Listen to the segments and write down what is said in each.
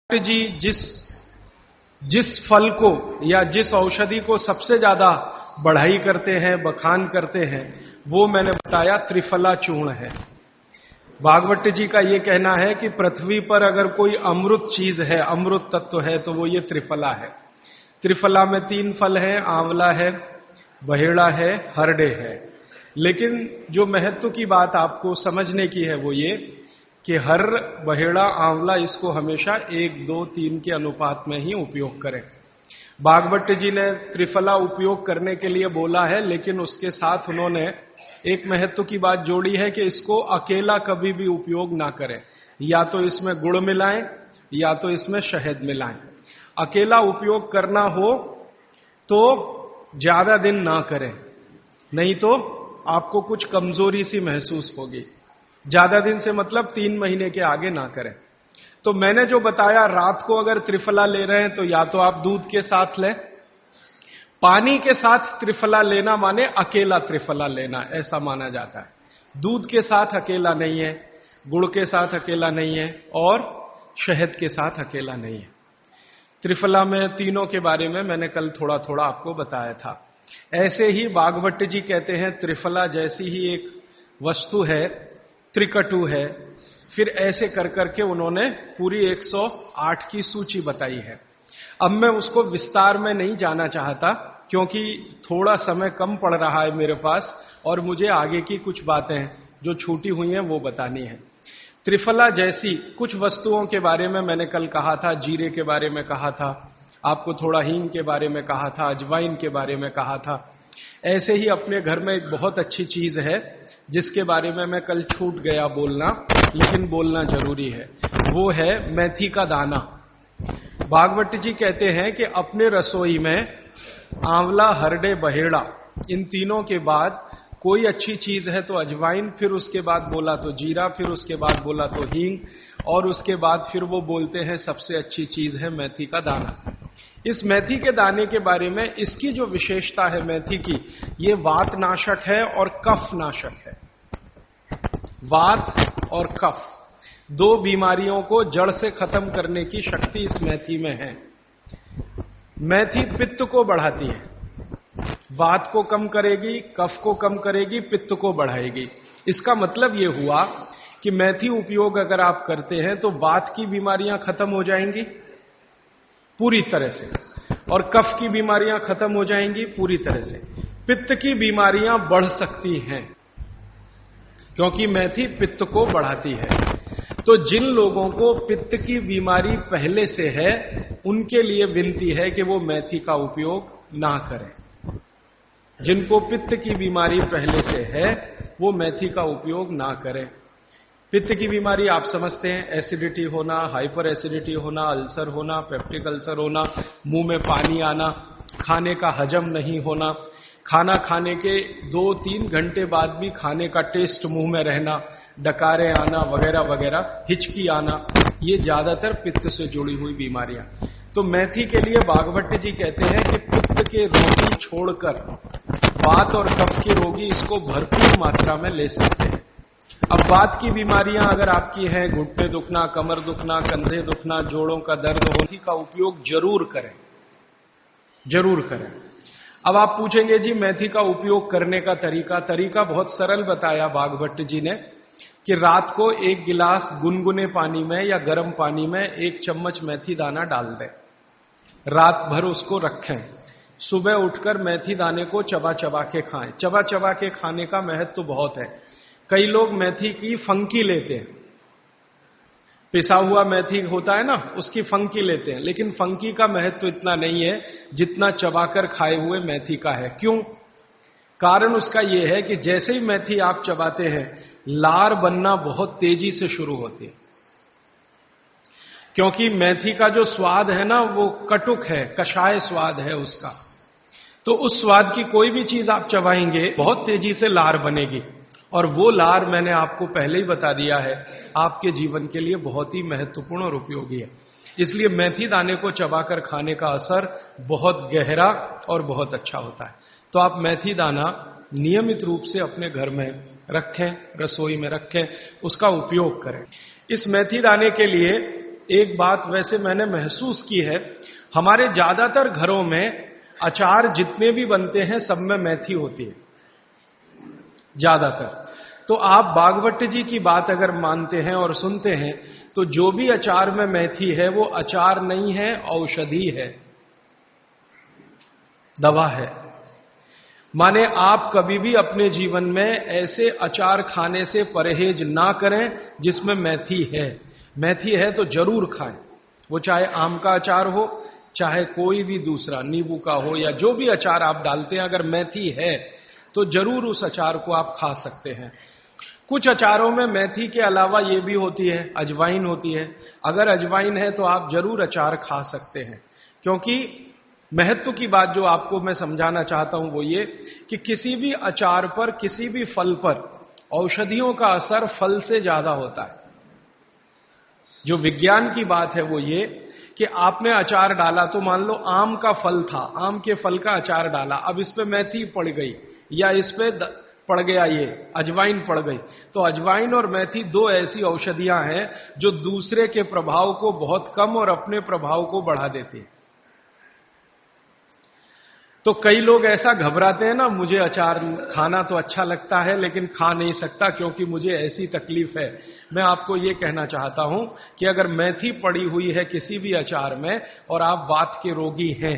जी जिस फल को या जिस औषधि को सबसे ज्यादा बढ़ाई करते हैं, बखान करते हैं, वो मैंने बताया त्रिफला चूर्ण है। भागवत जी का ये कहना है कि पृथ्वी पर अगर कोई अमृत चीज है, अमृत तत्व है, तो वो ये त्रिफला है। त्रिफला में 3 फल हैं, आंवला है, बहेड़ा है, हरडे है। लेकिन जो महत्व की बात आपको समझने की है वो ये कि हर बहेड़ा आंवला इसको हमेशा 1, 2, 3 के अनुपात में ही उपयोग करें। भागवत जी ने त्रिफला उपयोग करने के लिए बोला है, लेकिन उसके साथ उन्होंने एक महत्व की बात जोड़ी है कि इसको अकेला कभी भी उपयोग ना करें, या तो इसमें गुड़ मिलाएं या तो इसमें शहद मिलाएं। अकेला उपयोग करना हो तो ज्यादा दिन ना करें, नहीं तो आपको कुछ कमजोरी सी महसूस होगी। ज्यादा दिन से मतलब 3 महीने के आगे ना करें। तो मैंने जो बताया, रात को अगर त्रिफला ले रहे हैं तो या तो आप दूध के साथ लें, पानी के साथ त्रिफला लेना माने अकेला त्रिफला लेना, ऐसा माना जाता है। दूध के साथ अकेला नहीं है, गुड़ के साथ अकेला नहीं है और शहद के साथ अकेला नहीं है। त्रिफला में तीनों के बारे में मैंने कल थोड़ा थोड़ा आपको बताया था। ऐसे ही भागवत जी कहते हैं त्रिफला जैसी ही एक वस्तु है, त्रिकटु है। फिर ऐसे कर करके उन्होंने पूरी 108 की सूची बताई है। अब मैं उसको विस्तार में नहीं जाना चाहता, क्योंकि थोड़ा समय कम पड़ रहा है मेरे पास और मुझे आगे की कुछ बातें जो छूटी हुई हैं वो बतानी है। त्रिफला जैसी कुछ वस्तुओं के बारे में मैंने कल कहा था, जीरे के बारे में कहा था, आपको थोड़ा हींग के बारे में कहा था, अजवाइन के बारे में कहा था। ऐसे ही अपने घर में एक बहुत अच्छी चीज है जिसके बारे में मैं कल छूट गया बोलना, लेकिन बोलना जरूरी है। वो है मेथी का दाना। भागवत जी कहते हैं कि अपने रसोई में आंवला, हरडे, बहेड़ा, इन तीनों के बाद कोई अच्छी चीज है तो अजवाइन, फिर उसके बाद बोला तो जीरा, फिर उसके बाद बोला तो हींग, और उसके बाद फिर वो बोलते हैं सबसे अच्छी चीज है मेथी का दाना। इस मेथी के दाने के बारे में इसकी जो विशेषता है मेथी की, ये वात नाशक है और कफ नाशक है। वात और कफ, 2 बीमारियों को जड़ से खत्म करने की शक्ति इस मेथी में है। मेथी पित्त को बढ़ाती है, वात को कम करेगी, कफ को कम करेगी, पित्त को बढ़ाएगी। इसका मतलब यह हुआ कि मेथी उपयोग अगर आप करते हैं तो वात की बीमारियां खत्म हो जाएंगी पूरी तरह से, और कफ की बीमारियां खत्म हो जाएंगी पूरी तरह से। पित्त की बीमारियां बढ़ सकती हैं क्योंकि मेथी पित्त को बढ़ाती है। तो जिन लोगों को पित्त की बीमारी पहले से है, उनके लिए विनती है कि वो मेथी का उपयोग ना करें। जिनको पित्त की बीमारी पहले से है वो मेथी का उपयोग ना करें। पित्त की बीमारी आप समझते हैं, एसिडिटी होना, हाइपर एसिडिटी होना, अल्सर होना, पेप्टिक अल्सर होना, मुंह में पानी आना, खाने का हजम नहीं होना, खाना खाने के 2-3 घंटे बाद भी खाने का टेस्ट मुंह में रहना, डकारे आना वगैरह वगैरह, हिचकी आना, ये ज्यादातर पित्त से जुड़ी हुई बीमारियां। तो मेथी के लिए भागवत जी कहते हैं कि पित्त के रोगी छोड़कर वात और कफ के रोगी इसको भरपूर मात्रा में ले सकते हैं। अब वात की बीमारियां अगर आपकी हैं, घुटने दुखना, कमर दुखना, कंधे दुखना, जोड़ों का दर्द, मेथी का उपयोग जरूर करें, जरूर करें। अब आप पूछेंगे जी मेथी का उपयोग करने का तरीका बहुत सरल बताया भागवत जी ने कि रात को 1 गिलास गुनगुने पानी में या गर्म पानी में 1 चम्मच मेथी दाना डाल दें, रात भर उसको रखें, सुबह उठकर मेथी दाने को चबा चबा के खाएं। चबा चबा के खाने का महत्व बहुत है। कई लोग मेथी की फंकी लेते हैं, पिसा हुआ मेथी होता है ना, उसकी फंकी लेते हैं, लेकिन फंकी का महत्व इतना नहीं है जितना चबाकर खाए हुए मेथी का है। क्यों? कारण उसका यह है कि जैसे ही मेथी आप चबाते हैं, लार बनना बहुत तेजी से शुरू होती है, क्योंकि मेथी का जो स्वाद है ना वो कटुक है, कषाय स्वाद है उसका। तो उस स्वाद की कोई भी चीज आप चबाएंगे बहुत तेजी से लार बनेगी, और वो लार मैंने आपको पहले ही बता दिया है आपके जीवन के लिए बहुत ही महत्वपूर्ण और उपयोगी है। इसलिए मेथी दाने को चबाकर खाने का असर बहुत गहरा और बहुत अच्छा होता है। तो आप मेथी दाना नियमित रूप से अपने घर में रखें, रसोई में रखें, उसका उपयोग करें। इस मेथी दाने के लिए एक बात वैसे मैंने महसूस की है, हमारे ज्यादातर घरों में अचार जितने भी बनते हैं सब में मेथी होती है, ज्यादातर। तो आप बागवट जी की बात अगर मानते हैं और सुनते हैं तो जो भी अचार में मेथी है वो अचार नहीं है, औषधि है, दवा है। माने आप कभी भी अपने जीवन में ऐसे अचार खाने से परहेज ना करें जिसमें मेथी है। मेथी है तो जरूर खाएं, वो चाहे आम का अचार हो, चाहे कोई भी दूसरा नींबू का हो, या जो भी अचार आप डालते हैं, अगर मेथी है तो जरूर उस अचार को आप खा सकते हैं। कुछ अचारों में मेथी के अलावा ये भी होती है, अजवाइन होती है। अगर अजवाइन है तो आप जरूर अचार खा सकते हैं, क्योंकि महत्व की बात जो आपको मैं समझाना चाहता हूं वो ये कि किसी भी अचार पर, किसी भी फल पर औषधियों का असर फल से ज्यादा होता है। जो विज्ञान की बात है वो ये कि आपने अचार डाला, तो मान लो आम का फल था, आम के फल का अचार डाला, अब इस पे मेथी पड़ गई या इस पे पड़ गया ये अजवाइन पड़ गई, तो अजवाइन और मेथी दो ऐसी औषधियां हैं जो दूसरे के प्रभाव को बहुत कम और अपने प्रभाव को बढ़ा देती हैं। तो कई लोग ऐसा घबराते हैं ना, मुझे अचार खाना तो अच्छा लगता है लेकिन खा नहीं सकता क्योंकि मुझे ऐसी तकलीफ है। मैं आपको यह कहना चाहता हूं कि अगर मेथी पड़ी हुई है किसी भी अचार में और आप वात के रोगी हैं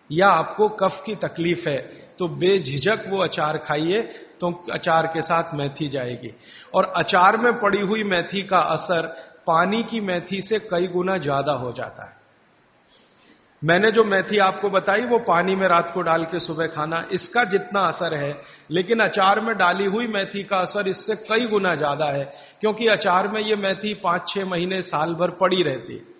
या आपको कफ की तकलीफ है तो बेझिझक वो अचार खाइए, तो अचार के साथ मेथी जाएगी। और अचार में पड़ी हुई मेथी का असर पानी की मेथी से कई गुना ज्यादा हो जाता है। मैंने जो मेथी आपको बताई वो पानी में रात को डाल के सुबह खाना, इसका जितना असर है, लेकिन अचार में डाली हुई मेथी का असर इससे कई गुना ज्यादा है, क्योंकि अचार में ये मेथी 5-6 महीने साल भर पड़ी रहती है।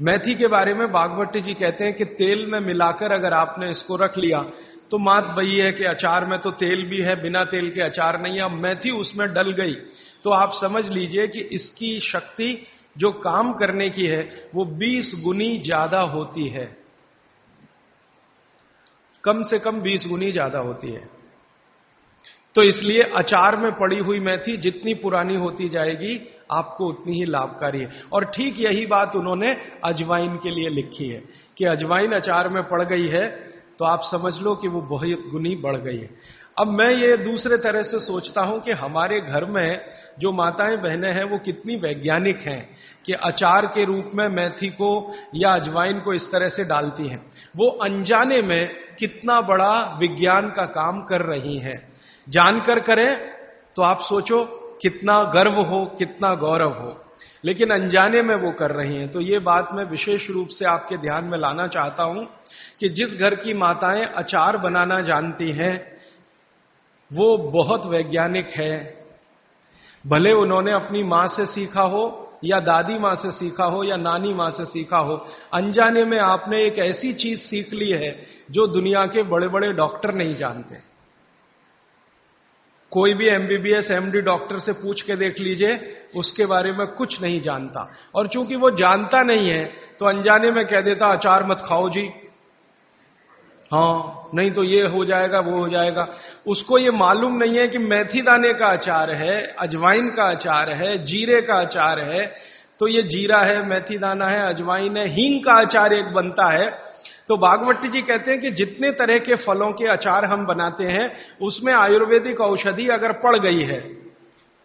मेथी के बारे में बागवट जी कहते हैं कि तेल में मिलाकर अगर आपने इसको रख लिया तो बात वही है कि अचार में तो तेल भी है, बिना तेल के अचार नहीं है। अब मेथी उसमें डल गई तो आप समझ लीजिए कि इसकी शक्ति जो काम करने की है वो 20 गुनी ज्यादा होती है, कम से कम 20 गुनी ज्यादा होती है। तो इसलिए अचार में पड़ी हुई मेथी जितनी पुरानी होती जाएगी आपको उतनी ही लाभकारी है। और ठीक यही बात उन्होंने अजवाइन के लिए लिखी है कि अजवाइन अचार में पड़ गई है तो आप समझ लो कि वो बहुत गुनी बढ़ गई है। अब मैं ये दूसरे तरह से सोचता हूं कि हमारे घर में जो माताएं बहनें हैं वो कितनी वैज्ञानिक हैं कि अचार के रूप में मेथी को या अजवाइन को इस तरह से डालती हैं। वो अनजाने में कितना बड़ा विज्ञान का काम कर रही हैं। जानकर करें तो आप सोचो कितना गर्व हो, कितना गौरव हो, लेकिन अनजाने में वो कर रही हैं। तो ये बात मैं विशेष रूप से आपके ध्यान में लाना चाहता हूं कि जिस घर की माताएं अचार बनाना जानती हैं वो बहुत वैज्ञानिक है। भले उन्होंने अपनी मां से सीखा हो या दादी मां से सीखा हो या नानी मां से सीखा हो, अनजाने में आपने एक ऐसी चीज सीख ली है जो दुनिया के बड़े बड़े डॉक्टर नहीं जानते। कोई भी एमबीबीएस एमडी डॉक्टर से पूछ के देख लीजिए, उसके बारे में कुछ नहीं जानता। और चूंकि वो जानता नहीं है तो अनजाने में कह देता अचार मत खाओ जी, हाँ नहीं तो ये हो जाएगा वो हो जाएगा। उसको ये मालूम नहीं है कि मेथी दाने का अचार है, अजवाइन का अचार है, जीरे का अचार है। तो ये जीरा है, मेथी दाना है, अजवाइन है, हींग का अचार एक बनता है। तो बागवट जी कहते हैं कि जितने तरह के फलों के अचार हम बनाते हैं उसमें आयुर्वेदिक औषधि अगर पड़ गई है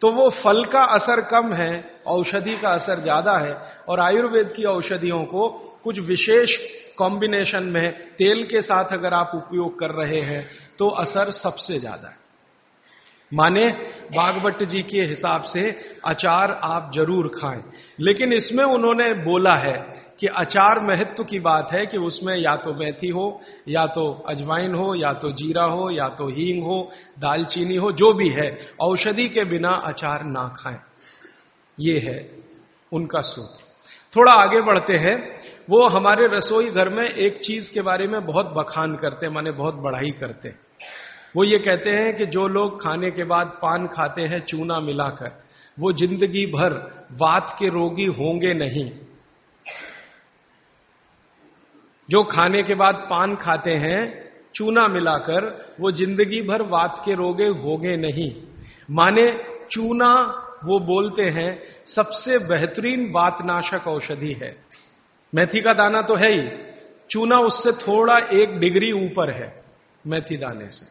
तो वो फल का असर कम है, औषधि का असर ज्यादा है। और आयुर्वेद की औषधियों को कुछ विशेष कॉम्बिनेशन में तेल के साथ अगर आप उपयोग कर रहे हैं तो असर सबसे ज्यादा है। माने बागवट जी के हिसाब से अचार आप जरूर खाएं, लेकिन इसमें उन्होंने बोला है कि अचार महत्व की बात है कि उसमें या तो मेथी हो, या तो अजवाइन हो, या तो जीरा हो, या तो हींग हो, दालचीनी हो, जो भी है, औषधि के बिना अचार ना खाएं। ये है उनका सूत्र। थोड़ा आगे बढ़ते हैं। वो हमारे रसोई घर में एक चीज के बारे में बहुत बखान करते, माने बहुत बढ़ाई करते। वो ये कहते हैं कि जो लोग खाने के बाद पान खाते हैं चूना मिलाकर, वो जिंदगी भर वात के रोगी होंगे नहीं। जो खाने के बाद पान खाते हैं चूना मिलाकर, वो जिंदगी भर वात के रोगे होंगे नहीं। माने चूना वो बोलते हैं सबसे बेहतरीन वातनाशक औषधि है। मेथी का दाना तो है ही, चूना उससे थोड़ा 1 डिग्री ऊपर है। मेथी दाने से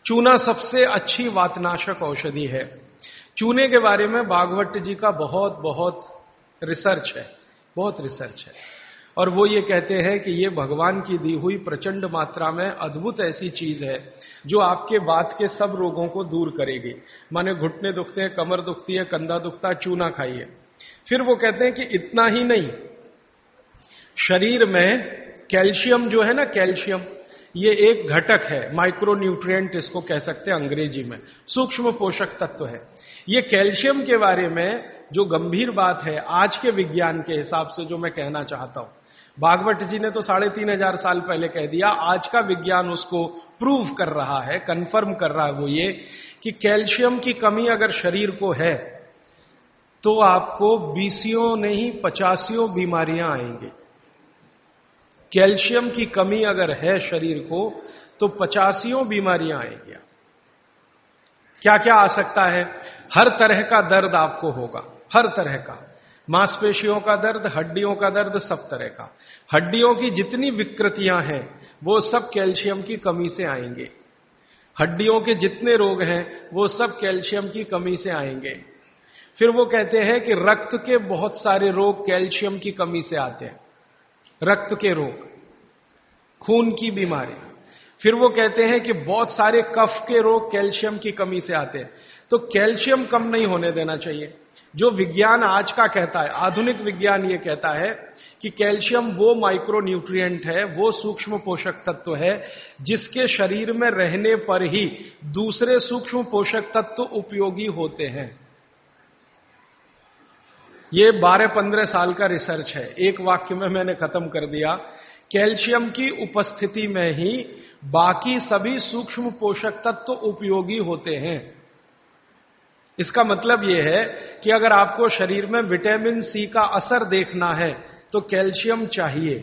चूना सबसे अच्छी वातनाशक औषधि है। चूने के बारे में भागवत जी का बहुत बहुत रिसर्च है, बहुत रिसर्च है। और वो ये कहते हैं कि ये भगवान की दी हुई प्रचंड मात्रा में अद्भुत ऐसी चीज है जो आपके वात के सब रोगों को दूर करेगी। माने घुटने दुखते हैं, कमर दुखती है, कंधा दुखता है, चूना खाइए। फिर वो कहते हैं कि इतना ही नहीं, शरीर में कैल्शियम जो है ना, कैल्शियम ये एक घटक है, माइक्रो न्यूट्रिएंट इसको कह सकते हैं अंग्रेजी में, सूक्ष्म पोषक तत्व है। ये कैल्शियम के बारे में जो गंभीर बात है आज के विज्ञान के हिसाब से जो मैं कहना चाहता हूं, भागवत जी ने तो 3500 साल पहले कह दिया, आज का विज्ञान उसको प्रूव कर रहा है, कंफर्म कर रहा है। वो ये कि कैल्शियम की कमी अगर शरीर को है तो आपको 20 नहीं 50 बीमारियां आएंगी। कैल्शियम की कमी अगर है शरीर को तो 50 बीमारियां आएंगी। क्या क्या आ सकता है? हर तरह का दर्द आपको होगा, हर तरह का, मांसपेशियों का दर्द, हड्डियों का दर्द, सब तरह का। हड्डियों की जितनी विकृतियां हैं वो सब कैल्शियम की कमी से आएंगे। हड्डियों के जितने रोग हैं वो सब कैल्शियम की कमी से आएंगे। फिर वो कहते हैं कि रक्त के बहुत सारे रोग कैल्शियम की कमी से आते हैं, रक्त के रोग, खून की बीमारी। फिर वो कहते हैं कि बहुत सारे कफ के रोग कैल्शियम की कमी से आते हैं। तो कैल्शियम कम नहीं होने देना चाहिए। जो विज्ञान आज का कहता है, आधुनिक विज्ञान ये कहता है कि कैल्शियम वो माइक्रो न्यूट्रिएंट है, वो सूक्ष्म पोषक तत्व है जिसके शरीर में रहने पर ही दूसरे सूक्ष्म पोषक तत्व उपयोगी होते हैं। ये 12-15 साल का रिसर्च है, एक वाक्य में मैंने खत्म कर दिया। कैल्शियम की उपस्थिति में ही बाकी सभी सूक्ष्म पोषक तत्व उपयोगी होते हैं। इसका मतलब यह है कि अगर आपको शरीर में विटामिन सी का असर देखना है तो कैल्शियम चाहिए,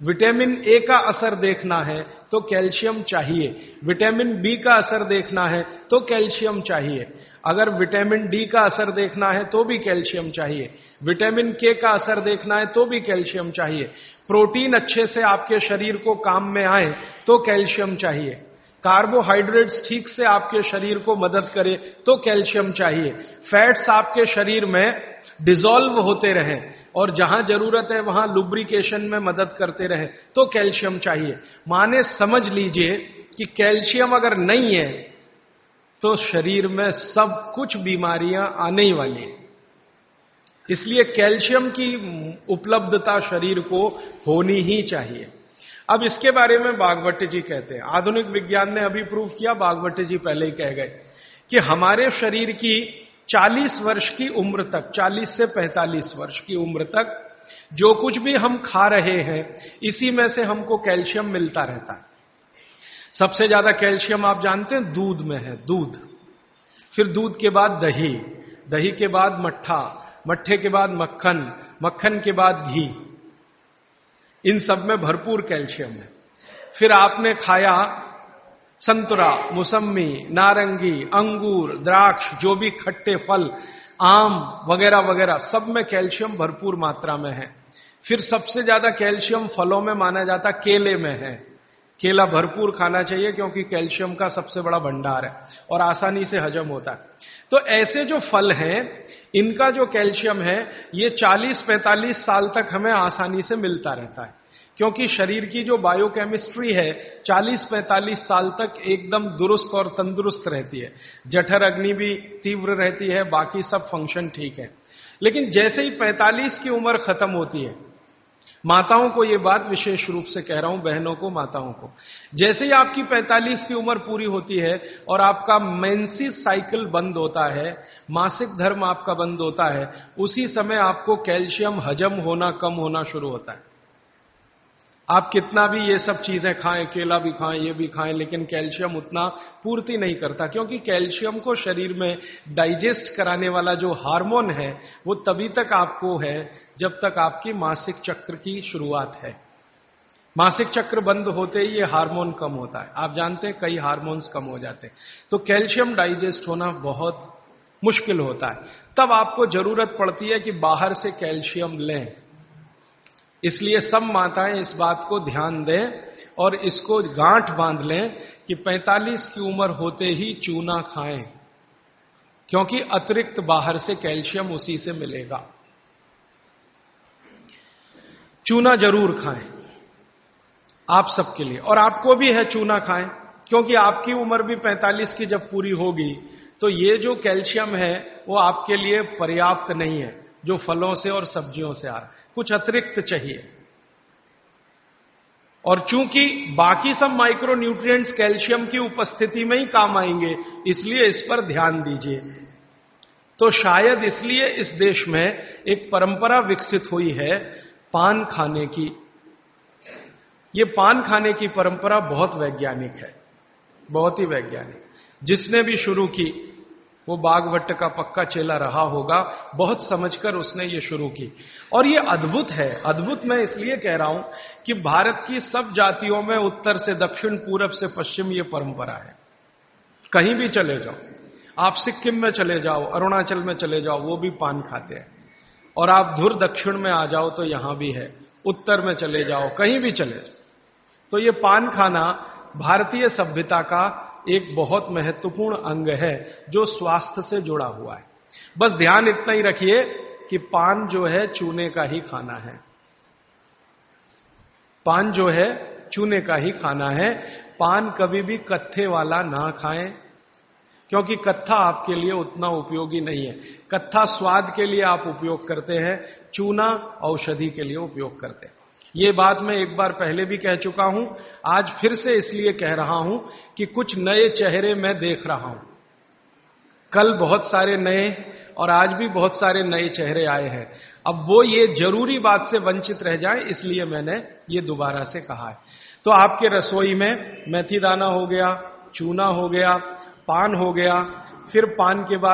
विटामिन ए का असर देखना है तो कैल्शियम चाहिए, विटामिन बी का असर देखना है तो कैल्शियम चाहिए, अगर विटामिन डी का असर देखना है तो भी कैल्शियम चाहिए, विटामिन के का असर देखना है तो भी कैल्शियम चाहिए, प्रोटीन अच्छे से आपके शरीर को काम में आए तो कैल्शियम चाहिए, कार्बोहाइड्रेट्स ठीक से आपके शरीर को मदद करे तो कैल्शियम चाहिए, फैट्स आपके शरीर में डिसॉल्व होते रहें और जहां जरूरत है वहां लुब्रिकेशन में मदद करते रहें तो कैल्शियम चाहिए। माने समझ लीजिए कि कैल्शियम अगर नहीं है तो शरीर में सब कुछ बीमारियां आने ही वाली हैं। इसलिए कैल्शियम की उपलब्धता शरीर को होनी ही चाहिए। अब इसके बारे में भागवत जी कहते हैं, आधुनिक विज्ञान ने अभी प्रूव किया, भागवत जी पहले ही कह गए कि हमारे शरीर की 40 वर्ष की उम्र तक, 40 से 45 वर्ष की उम्र तक जो कुछ भी हम खा रहे हैं इसी में से हमको कैल्शियम मिलता रहता है। सबसे ज्यादा कैल्शियम आप जानते हैं दूध में है, दूध, फिर दूध के बाद दही, दही के बाद मट्ठा, मट्ठे के बाद मक्खन, मक्खन के बाद घी, इन सब में भरपूर कैल्शियम है। फिर आपने खाया संतरा, मौसम्मी, नारंगी, अंगूर, द्राक्ष, जो भी खट्टे फल, आम वगैरह वगैरह, सब में कैल्शियम भरपूर मात्रा में है। फिर सबसे ज्यादा कैल्शियम फलों में माना जाता केले में है। केला भरपूर खाना चाहिए क्योंकि कैल्शियम का सबसे बड़ा भंडार है और आसानी से हजम होता है। तो ऐसे जो फल हैं इनका जो कैल्शियम है ये 40-45 साल तक हमें आसानी से मिलता रहता है, क्योंकि शरीर की जो बायोकेमिस्ट्री है 40-45 साल तक एकदम दुरुस्त और तंदुरुस्त रहती है। जठर अग्नि भी तीव्र रहती है, बाकी सब फंक्शन ठीक है। लेकिन जैसे ही 45 की उम्र खत्म होती है, माताओं को यह बात विशेष रूप से कह रहा हूं, बहनों को, माताओं को, जैसे ही आपकी 45 की उम्र पूरी होती है और आपका मेंसेस साइकिल बंद होता है, मासिक धर्म आपका बंद होता है, उसी समय आपको कैल्शियम हजम होना कम होना शुरू होता है। आप कितना भी ये सब चीजें खाएं, केला भी खाएं, ये भी खाएं, लेकिन कैल्शियम उतना पूर्ति नहीं करता, क्योंकि कैल्शियम को शरीर में डाइजेस्ट कराने वाला जो हार्मोन है वो तभी तक आपको है जब तक आपकी मासिक चक्र की शुरुआत है। मासिक चक्र बंद होते ही ये हार्मोन कम होता है। आप जानते हैं कई हार्मोन्स कम हो जाते हैं। तो कैल्शियम डाइजेस्ट होना बहुत मुश्किल होता है, तब आपको जरूरत पड़ती है कि बाहर से कैल्शियम लें। इसलिए सब माताएं इस बात को ध्यान दें और इसको गांठ बांध लें कि 45 की उम्र होते ही चूना खाएं, क्योंकि अतिरिक्त बाहर से कैल्शियम उसी से मिलेगा। चूना जरूर खाएं आप सबके लिए, और आपको भी है चूना खाएं, क्योंकि आपकी उम्र भी 45 की जब पूरी होगी तो ये जो कैल्शियम है वो आपके लिए पर्याप्त नहीं है जो फलों से और सब्जियों से आ रहा है, कुछ अतिरिक्त चाहिए। और चूंकि बाकी सब माइक्रो न्यूट्रिएंट्स कैल्शियम की उपस्थिति में ही काम आएंगे, इसलिए इस पर ध्यान दीजिए। तो शायद इसलिए इस देश में एक परंपरा विकसित हुई है पान खाने की। ये पान खाने की परंपरा बहुत वैज्ञानिक है, बहुत ही वैज्ञानिक। जिसने भी शुरू की वो बागभट्ट का पक्का चेला रहा होगा, बहुत समझकर उसने ये शुरू की। और ये अद्भुत है। अद्भुत मैं इसलिए कह रहा हूं कि भारत की सब जातियों में उत्तर से दक्षिण, पूरब से पश्चिम ये परंपरा है। कहीं भी चले जाओ, आप सिक्किम में चले जाओ, अरुणाचल में चले जाओ, वो भी पान खाते हैं। और आप धुर दक्षिण में आ जाओ तो यहां भी है, उत्तर में चले जाओ, कहीं भी चले जाओ। तो ये पान खाना भारतीय सभ्यता का एक बहुत महत्वपूर्ण अंग है जो स्वास्थ्य से जुड़ा हुआ है। बस ध्यान इतना ही रखिए कि पान जो है चूने का ही खाना है। पान जो है चूने का ही खाना है। पान कभी भी कत्थे वाला ना खाएं, क्योंकि कत्था आपके लिए उतना उपयोगी नहीं है। कत्था स्वाद के लिए आप उपयोग करते हैं, चूना औषधि के लिए उपयोग करते हैं। ये बात मैं एक बार पहले भी कह चुका हूं, आज फिर से इसलिए कह रहा हूं कि कुछ नए चेहरे मैं देख रहा हूं। कल बहुत सारे नए और आज भी बहुत सारे नए चेहरे आए हैं। अब वो ये जरूरी बात से वंचित रह जाए, इसलिए मैंने ये दोबारा से कहा है। तो आपके रसोई में मेथी दाना हो गया, चूना हो गया, पान हो गया, फिर पान के बाद